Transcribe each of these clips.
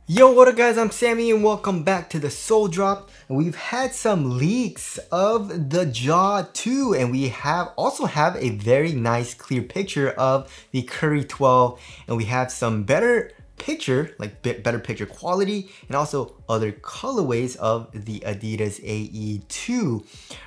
Yo, what up guys, I'm Sammy and welcome back to the Soul Drop. And we've had some leaks of the Jaw 2 and we also have a very nice clear picture of the Curry 12 and we have some better better picture quality and also other colorways of the Adidas AE2,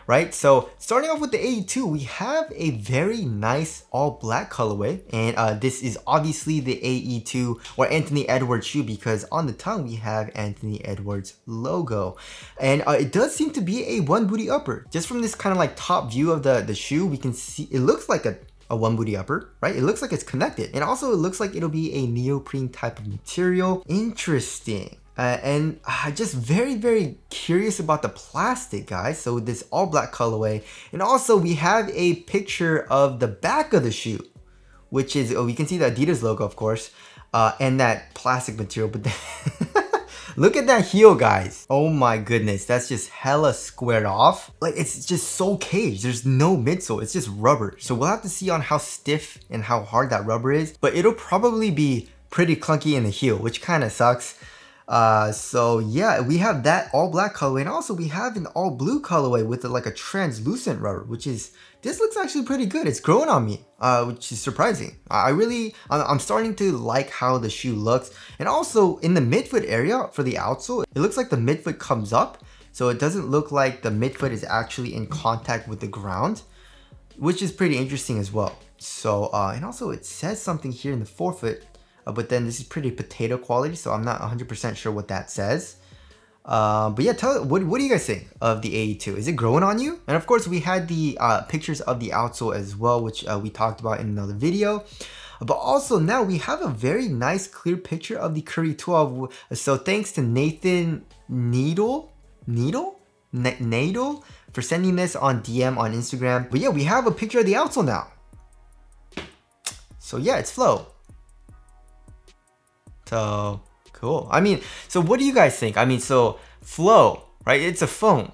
right? So starting off with the AE2, we have a very nice all black colorway, and this is obviously the AE2 or Anthony Edwards shoe because on the tongue we have Anthony Edwards logo, and it does seem to be a one booty upper. Just from this kind of like top view of the shoe, we can see it looks like a one booty upper, right? It looks like it's connected. And also it looks like it'll be a neoprene type of material. Interesting. And just very curious about the plastic, guys. So this all black colorway. And also we have a picture of the back of the shoe, which is, we can see the Adidas logo, of course, and that plastic material. But then look at that heel, guys. Oh my goodness, that's just hella squared off. Like, it's just so caged. There's no midsole, it's just rubber. So we'll have to see on how stiff and how hard that rubber is, but it'll probably be pretty clunky in the heel, which kind of sucks. So yeah, we have that all black colorway, and also we have an all blue colorway with like a translucent rubber, which is, this looks actually pretty good. It's growing on me, which is surprising. I'm starting to like how the shoe looks. And also in the midfoot area for the outsole, it looks like the midfoot comes up. So it doesn't look like the midfoot is actually in contact with the ground, which is pretty interesting as well. So, and also it says something here in the forefoot, but then this is pretty potato quality, so I'm not 100% sure what that says. But yeah, what do you guys think of the AE2? Is it growing on you? And of course, we had the pictures of the outsole as well, which we talked about in another video. But also now we have a very nice clear picture of the Curry 12. So thanks to Nathan Needle for sending this on DM on Instagram. But yeah, we have a picture of the outsole now. So yeah, it's Flow. So cool. I mean, so what do you guys think? I mean, so Flow, right? It's a foam,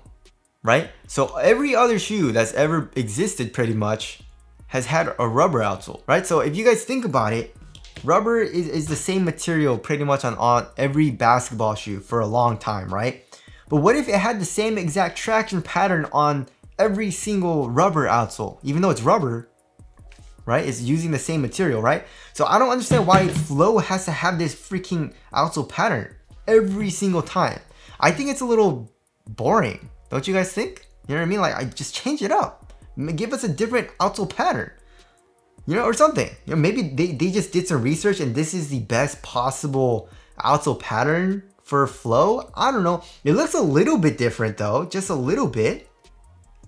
right? So every other shoe that's ever existed pretty much has had a rubber outsole, right? So if you guys think about it, rubber is the same material pretty much on every basketball shoe for a long time, right? But what if it had the same exact traction pattern on every single rubber outsole, even though it's rubber, right? It's using the same material, right? So I don't understand why Flow has to have this freaking outsole pattern every single time. I think it's a little boring. Don't you guys think? You know what I mean? Like, I just change it up. Give us a different outsole pattern, you know, or something. You know, maybe they just did some research and this is the best possible outsole pattern for Flow. I don't know. It looks a little bit different though, just a little bit.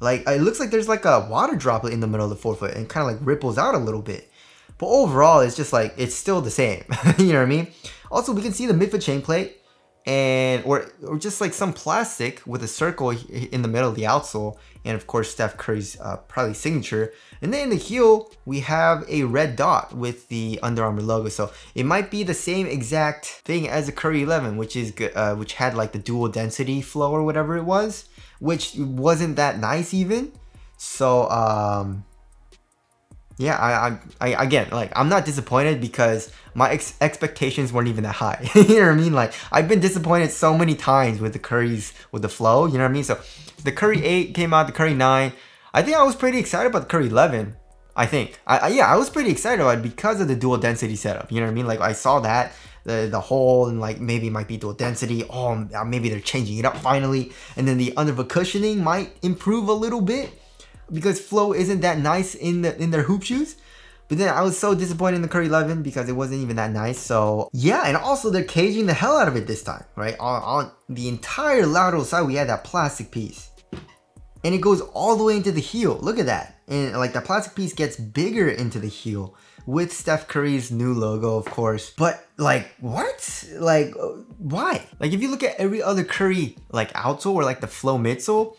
Like, it looks like there's like a water droplet in the middle of the forefoot and kind of like ripples out a little bit. But overall, it's just like, it's still the same. You know what I mean? Also, we can see the midfoot chain plate and or just like some plastic with a circle in the middle of the outsole. And of course, Steph Curry's probably signature. And then in the heel, we have a red dot with the Under Armour logo. So it might be the same exact thing as the Curry 11, which is which had like the dual density flow or whatever it was, which wasn't that nice even. So yeah, I again, like, I'm not disappointed because my expectations weren't even that high. You know what I mean? Like, I've been disappointed so many times with the Currys, with the Flow, you know what I mean? So the Curry 8 came out, the Curry 9. I think I was pretty excited about the Curry 11. I think, yeah, I was pretty excited about it because of the dual density setup. You know what I mean? Like, I saw that, the hole, and like, maybe it might be dual density. Oh, maybe they're changing it up finally. And then the underfoot cushioning might improve a little bit, because Flow isn't that nice in their hoop shoes. But then I was so disappointed in the Curry 11 because it wasn't even that nice. So yeah, and also they're caging the hell out of it this time, right? On the entire lateral side, we had that plastic piece. And it goes all the way into the heel. Look at that. And like, the plastic piece gets bigger into the heel with Steph Curry's new logo, of course. But like, what? Like, why? Like, if you look at every other Curry like outsole or like the Flow midsole,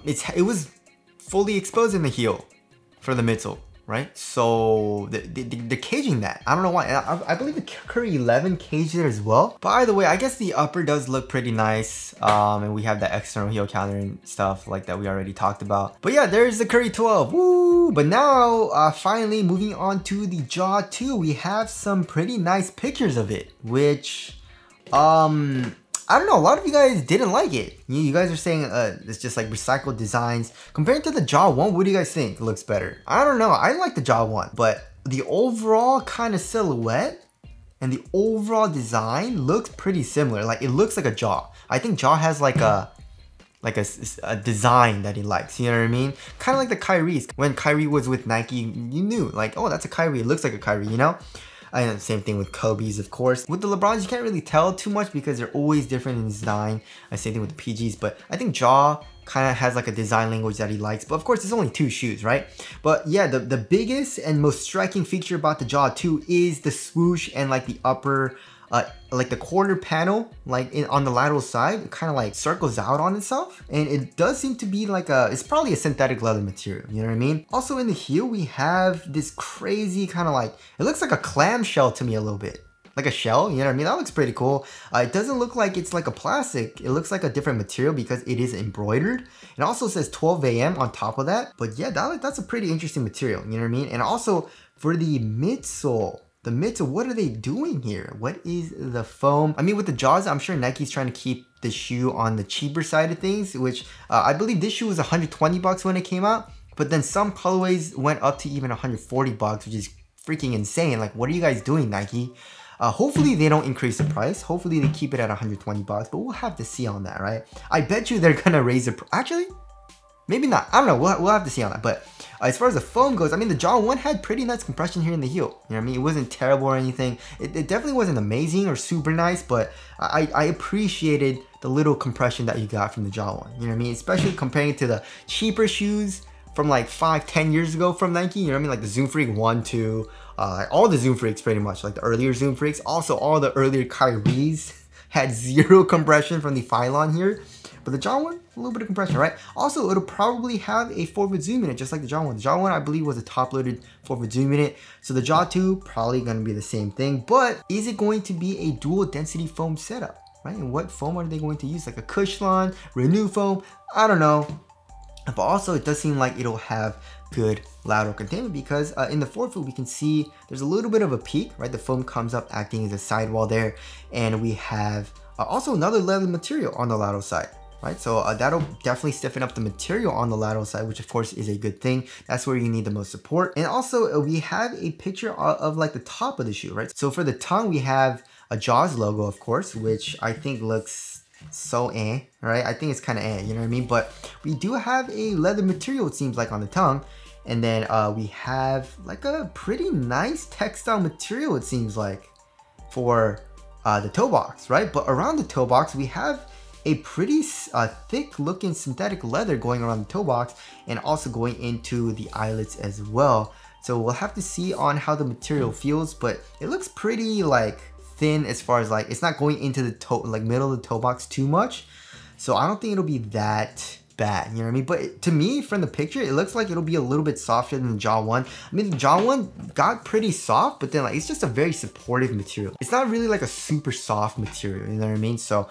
it was fully exposed in the heel for the midsole, right? So they're caging that. I don't know why. I believe the Curry 11 caged it as well. By the way, I guess the upper does look pretty nice. And we have the external heel counter and stuff like that we already talked about. But yeah, there's the Curry 12. Woo! But now, finally moving on to the Jaw 2, we have some pretty nice pictures of it, which I don't know, a lot of you guys didn't like it. You guys are saying it's just like recycled designs. Compared to the Jaw 1, what do you guys think looks better? I don't know, I like the Jaw 1, but the overall kind of silhouette and the overall design looks pretty similar. Like, it looks like a Jaw. I think Jaw has like a design that he likes, you know what I mean? Kind of like the Kyrie's. When Kyrie was with Nike, you knew, like, oh, that's a Kyrie, it looks like a Kyrie, you know? And same thing with Kobe's, of course. With the LeBrons, you can't really tell too much because they're always different in design. Same thing with the PGs, but I think Jaw kind of has like a design language that he likes. But of course, it's only 2 shoes, right? But yeah, the biggest and most striking feature about the Jaw 2 is the swoosh and like the upper, like the quarter panel, like on the lateral side, it kind of like circles out on itself. And it does seem to be like it's probably a synthetic leather material, you know what I mean? Also in the heel, we have this crazy kind of like, it looks like a clamshell to me a little bit. Like a shell, you know what I mean? That looks pretty cool. It doesn't look like it's like a plastic. It looks like a different material because it is embroidered. It also says 12 AM on top of that. But yeah, that's a pretty interesting material, you know what I mean? And also for the midsole, what are they doing here? What is the foam? I mean, with the Jaws, I'm sure Nike's trying to keep the shoe on the cheaper side of things, which I believe this shoe was 120 bucks when it came out, but then some colorways went up to even 140 bucks, which is freaking insane. Like, what are you guys doing, Nike? Hopefully they don't increase the price. Hopefully they keep it at 120 bucks, but we'll have to see on that, right? I bet you they're gonna raise the actually, maybe not. I don't know. We'll have to see on that. But as far as the foam goes, I mean, the Jaw 1 had pretty nice compression here in the heel. You know what I mean? It wasn't terrible or anything. It definitely wasn't amazing or super nice, but I appreciated the little compression that you got from the Jaw 1. You know what I mean? Especially comparing it to the cheaper shoes from like 5-10 years ago from Nike. You know what I mean? Like the Zoom Freak 1, 2, all the Zoom Freaks pretty much. Like the earlier Zoom Freaks. Also, all the earlier Kyries had 0 compression from the Phylon here. But the Jaw 1, a little bit of compression, right? Also, it'll probably have a forward zoom in it, just like the Jaw 1. The Jaw 1, I believe, was a top-loaded forward zoom in it. So the Jaw 2, probably going to be the same thing. But is it going to be a dual density foam setup, right? And what foam are they going to use? Like a Cushlon, Renew foam? I don't know. But also, it does seem like it'll have good lateral containment because in the forefoot, we can see there's a little bit of a peak, right? The foam comes up acting as a sidewall there. And we have also another leather material on the lateral side. Right, so that'll definitely stiffen up the material on the lateral side, which of course is a good thing. That's where you need the most support. And also we have a picture of like the top of the shoe, right? So for the tongue, we have a Jaws logo, of course, which I think looks so right? I think it's kind of you know what I mean? But we do have a leather material, it seems like, on the tongue. And then we have like a pretty nice textile material, it seems like, for the toe box, right? But around the toe box, we have a pretty thick looking synthetic leather going around the toe box and also going into the eyelets as well. So we'll have to see on how the material feels, but it looks pretty like thin as far as like, it's not going into the toe, like middle of the toe box too much. So I don't think it'll be that bad, you know what I mean? But to me, from the picture, it looks like it'll be a little bit softer than the Jaw 1. I mean, the Jaw 1 got pretty soft, but then like, it's just a very supportive material. It's not really like a super soft material, you know what I mean? So,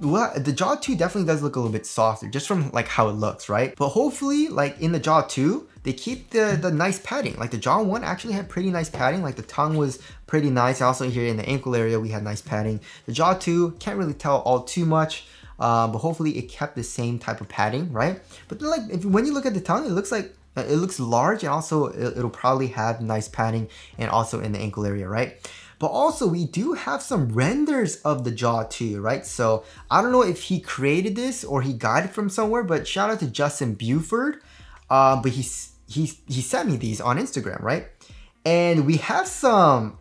well, the Jaw 2 definitely does look a little bit softer just from like how it looks, right? But hopefully, like in the Jaw 2, they keep the nice padding. Like the Jaw 1 actually had pretty nice padding. Like the tongue was pretty nice. Also here in the ankle area, we had nice padding. The Jaw 2, can't really tell all too much, but hopefully it kept the same type of padding, right? But then, like when you look at the tongue, it looks like it looks large, and also it'll probably have nice padding and also in the ankle area, right? But also we do have some renders of the Jaw 2, right? So I don't know if he created this or he got it from somewhere, but shout out to Justin Buford. But he sent me these on Instagram, right? And we have some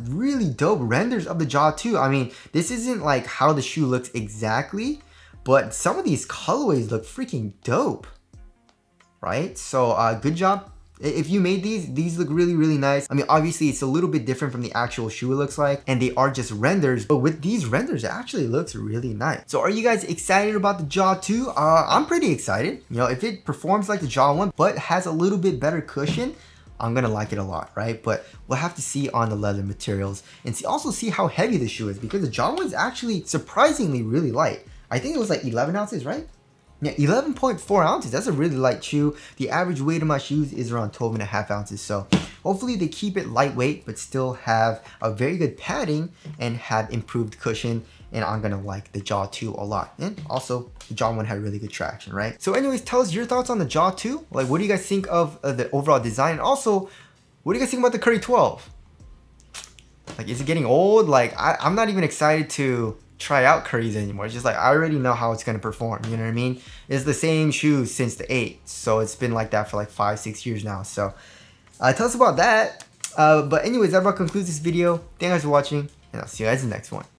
really dope renders of the Jaw 2. I mean, this isn't like how the shoe looks exactly, but some of these colorways look freaking dope, right? So good job. If you made these look really, really nice. I mean, obviously it's a little bit different from the actual shoe it looks like, and they are just renders, but with these renders, it actually looks really nice. So are you guys excited about the Jaw 2? I'm pretty excited. You know, if it performs like the Jaw 1, but has a little bit better cushion, I'm gonna like it a lot, right? But we'll have to see on the leather materials and also see how heavy the shoe is, because the Jaw 1 is actually surprisingly really light. I think it was like 11 ounces, right? Yeah, 11.4 ounces. That's a really light shoe. The average weight of my shoes is around 12.5 ounces. So hopefully they keep it lightweight but still have a very good padding and have improved cushion. And I'm gonna like the Jaw 2 a lot. And also the Jaw 1 had really good traction, right? So anyways, tell us your thoughts on the Jaw 2. Like, what do you guys think of the overall design? And also, what do you guys think about the Curry 12? Like, is it getting old? Like, I'm not even excited to try out Curry's anymore. It's just like, I already know how it's gonna perform, you know what I mean? It's the same shoes since the 8, so it's been like that for like 5-6 years now. So tell us about that. But anyways, that about concludes this video. Thank you guys for watching, and I'll see you guys in the next one.